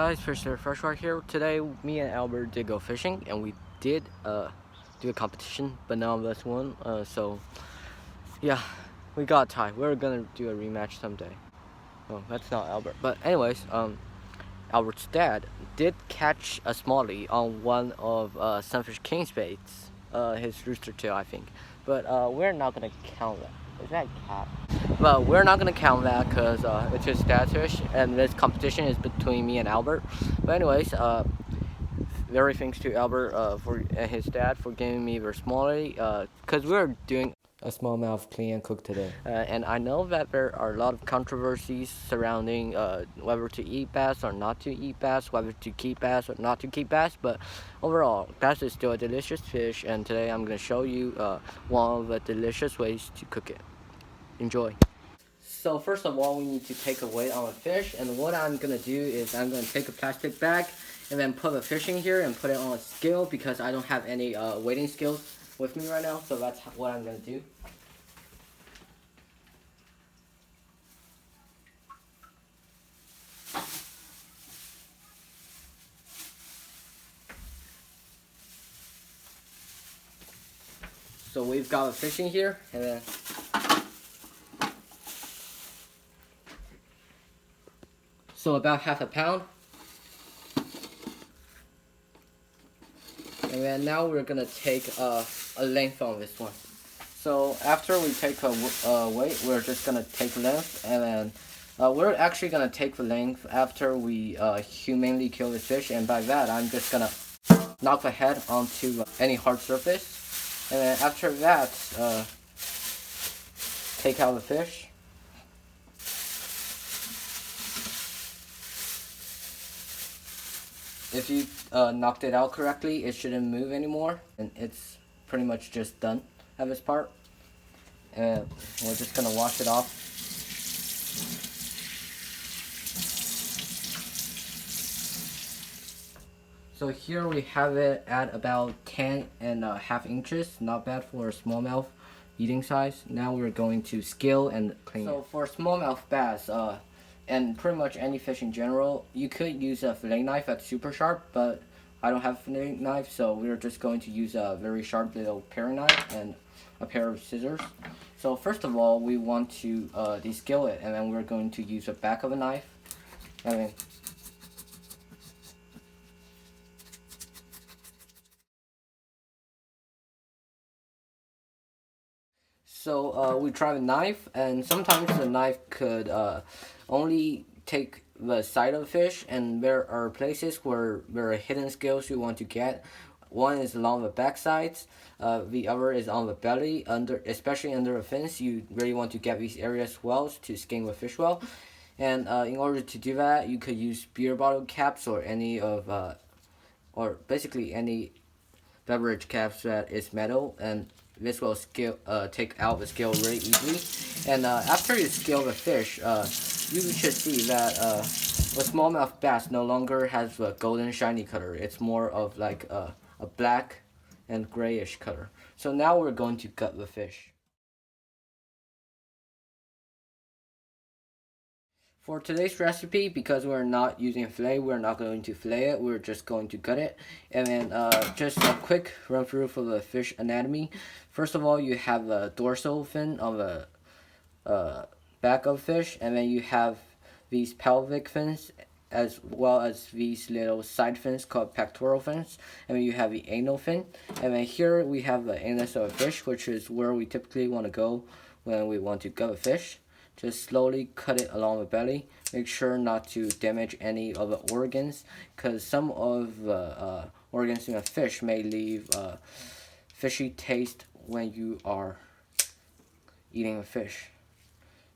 guys, Fisher Fresh right here. Today, me and Albert did go fishing, and we did do a competition, but none of us won. So yeah, we got tied. We're gonna do a rematch someday. Oh, that's not Albert. But anyways, Albert's dad did catch a smallie on one of Sunfish King's baits, his rooster tail, I think. But we're not gonna count that. Is that a cat? But we're not gonna count that because it's his dad's fish, and this competition is between me and Albert. But anyways, very thanks to Albert and his dad for giving me their smallie, because we're doing a smallmouth clean and cook today. And I know that there are a lot of controversies surrounding whether to eat bass or not to eat bass, whether to keep bass or not to keep bass. But overall, bass is still a delicious fish, and today I'm gonna show you one of the delicious ways to cook it. Enjoy. So first of all, we need to take a weight on a fish, and what I'm gonna do is I'm gonna take a plastic bag and then put a fish in here and put it on a scale because I don't have any weighting scales with me right now, so that's what I'm gonna do. So we've got a fish in here, and then so about half a pound. And then now we're gonna take a length on this one. So after we take a weight, we're just gonna take length, and then we're actually gonna take the length after we humanely kill the fish, and by that I'm just gonna knock the head onto any hard surface, and then after that take out the fish. If you knocked it out correctly, it shouldn't move anymore, and it's pretty much just done at this part. And we're just gonna wash it off. So here we have it at about 10.5 inches, not bad for a smallmouth eating size. Now we're going to scale and clean it. So for smallmouth bass, and pretty much any fish in general, you could use a fillet knife that's super sharp, but I don't have a fillet knife, so we're just going to use a very sharp little paring knife and a pair of scissors. So first of all, we want to descale it, and then we're going to use the back of a knife, and then so we try the knife, and sometimes the knife could only take the side of the fish, and there are places where there are hidden scales you want to get. One is along the back sides, the other is on the belly, especially under the fins. You really want to get these areas well to skin the fish well. And in order to do that, you could use beer bottle caps or any of, or basically any beverage caps that is metal, and this will take out the scale really easily. And after you scale the fish, you should see that the smallmouth bass no longer has a golden shiny color. It's more of like a black and grayish color. So now we're going to gut the fish. For today's recipe, because we're not using fillet, we're not going to fillet it, we're just going to gut it. And then just a quick run through for the fish anatomy. First of all, you have the dorsal fin on the back of fish, and then you have these pelvic fins as well as these little side fins called pectoral fins, and then you have the anal fin, and then here we have the anus of a fish, which is where we typically want to go when we want to gut a fish. Just slowly cut it along the belly. Make sure not to damage any of the organs, because some of the organs in a fish may leave fishy taste when you are eating a fish.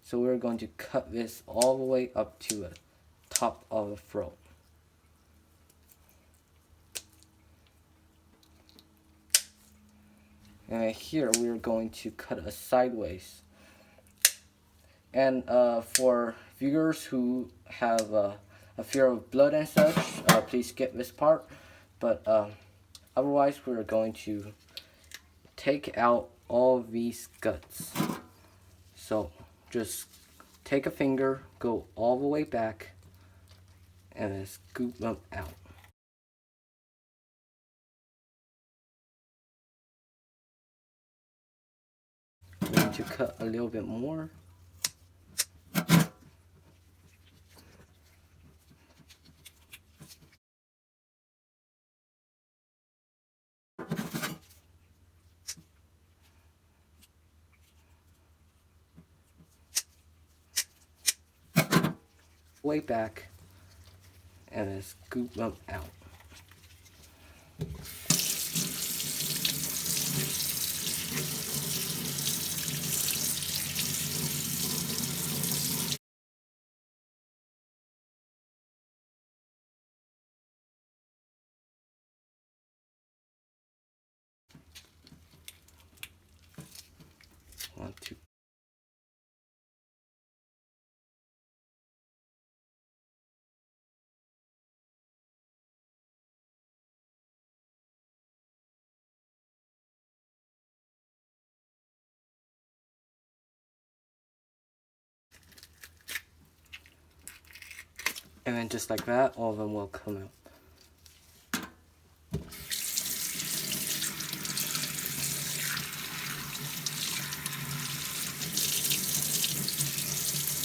So we're going to cut this all the way up to the top of the throat. And here we're going to cut it sideways. And for viewers who have a fear of blood and such, please skip this part. But otherwise, we're going to take out all these guts. So just take a finger, go all the way back, and then scoop them out. We need to cut a little bit more. Way back and then scoop them out. One, two. And then just like that, all of them will come out.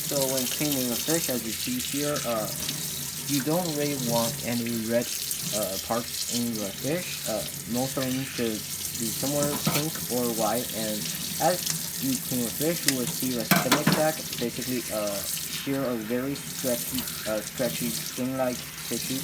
So when cleaning a fish, as you see here, you don't really want any red parts in the fish. Most of them should be somewhere pink or white. And as you clean the fish, you will see the stomach sac. Basically, here a very stretchy skin-like tissue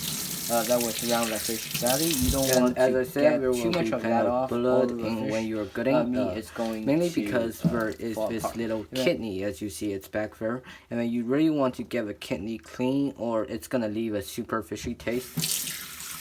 that will surround the fish belly. You don't want to get too much of that off blood in when you're gutting. Meat is going mainly because there is this little kidney, as you see, it's back there, and then you really want to get the kidney clean, or it's gonna leave a super fishy taste.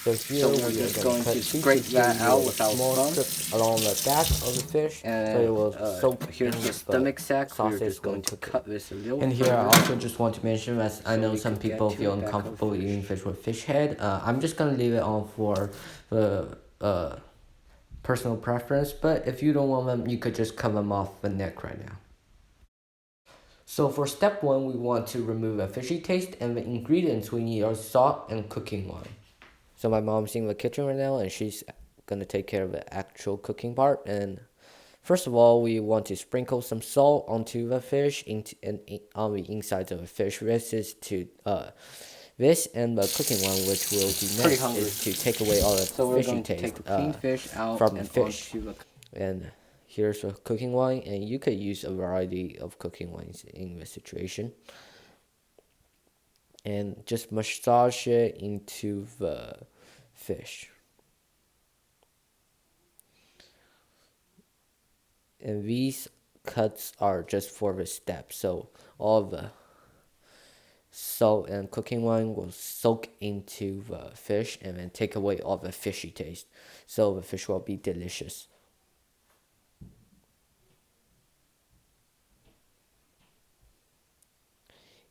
So we're just going to scrape that out without small strips along the back of the fish, and so it will soak. Here's the stomach sac. We're just going to cut this a little. And here I also just want to mention, as I know some people feel uncomfortable eating fish with fish head. I'm just gonna leave it on for the personal preference, but if you don't want them, you could just cut them off the neck right now. So for step 1, we want to remove a fishy taste, and the ingredients we need are salt and cooking wine. So my mom's in the kitchen right now, and she's gonna take care of the actual cooking part. And first of all, we want to sprinkle some salt onto the fish, on the insides of the fish. This and the cooking one, which will do next, is to take away all the fishy taste take the clean fish out from the fish. And here's the cooking wine, and you could use a variety of cooking wines in this situation. And just massage it into the fish. And these cuts are just for the step, so all the salt and cooking wine will soak into the fish and then take away all the fishy taste, so the fish will be delicious.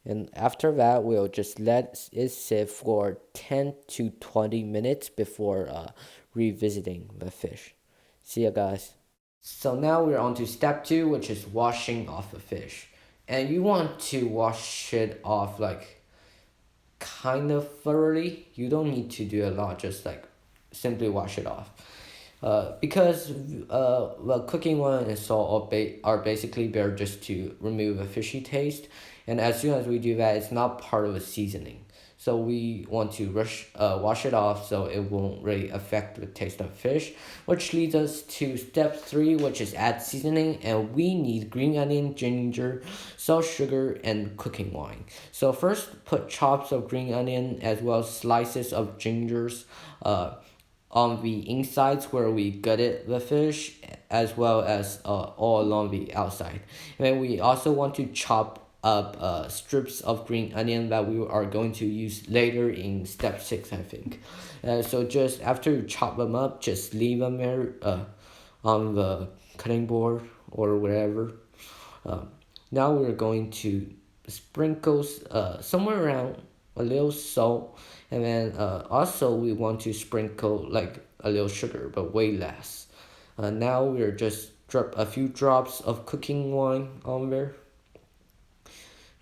And after that, we'll just let it sit for 10 to 20 minutes before revisiting the fish. See ya, guys. So now we're on to step 2, which is washing off the fish. And you want to wash it off like kind of thoroughly. You don't need to do a lot, just like simply wash it off. Because the cooking one and salt are basically there just to remove a fishy taste, and as soon as we do that, it's not part of the seasoning. So we want to wash it off so it won't really affect the taste of fish, which leads us to step 3, which is add seasoning, and we need green onion, ginger, salt, sugar, and cooking wine. So first, put chops of green onion as well as slices of gingers on the insides where we gutted the fish, as well as all along the outside. And then we also want to chop up strips of green onion that we are going to use later in step 6, I think. So just after you chop them up, just leave them there on the cutting board or wherever. Now we're going to sprinkle somewhere around a little salt, and then also we want to sprinkle like a little sugar, but way less. Now we're just drop a few drops of cooking wine on there.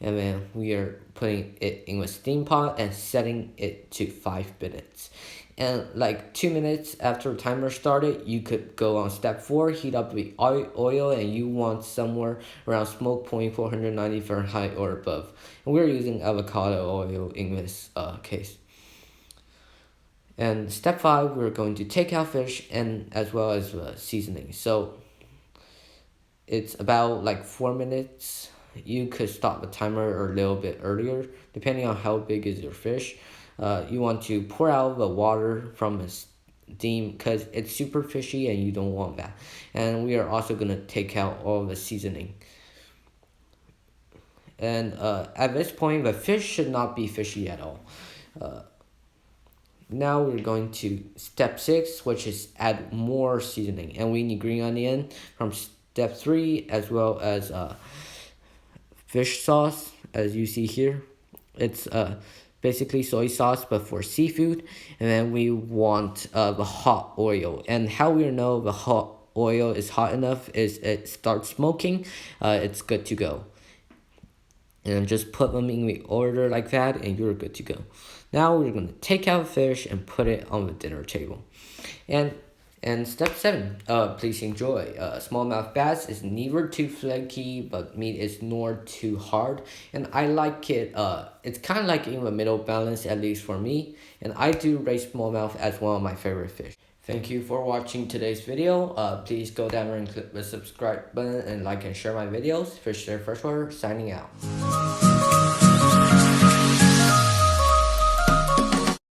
and then we are putting it in a steam pot and setting it to 5 minutes. And like 2 minutes after timer started, you could go on step 4, heat up the oil, and you want somewhere around smoke point 490 Fahrenheit or above. And we're using avocado oil in this case. And step 5, we're going to take out fish and as well as seasoning. So it's about like 4 minutes. You could stop the timer a little bit earlier, depending on how big is your fish. You want to pour out the water from the steam because it's super fishy and you don't want that. And we are also going to take out all the seasoning. And at this point, the fish should not be fishy at all. Now we're going to step 6, which is add more seasoning. And we need green onion from step 3, as well as fish sauce, as you see here. It's basically soy sauce, but for seafood. And then we want the hot oil. And how we know the hot oil is hot enough is it starts smoking. It's good to go. And just put them in the order like that, and you're good to go. Now we're going to take out fish and put it on the dinner table. And step 7, please enjoy. Smallmouth bass is neither too flaky, but meat is nor too hard. And I like it, it's kind of like in the middle balance, at least for me. And I do rate smallmouth as one of my favorite fish. Thank you for watching today's video. Please go down and click the subscribe button and like and share my videos. Fish there, freshwater, signing out.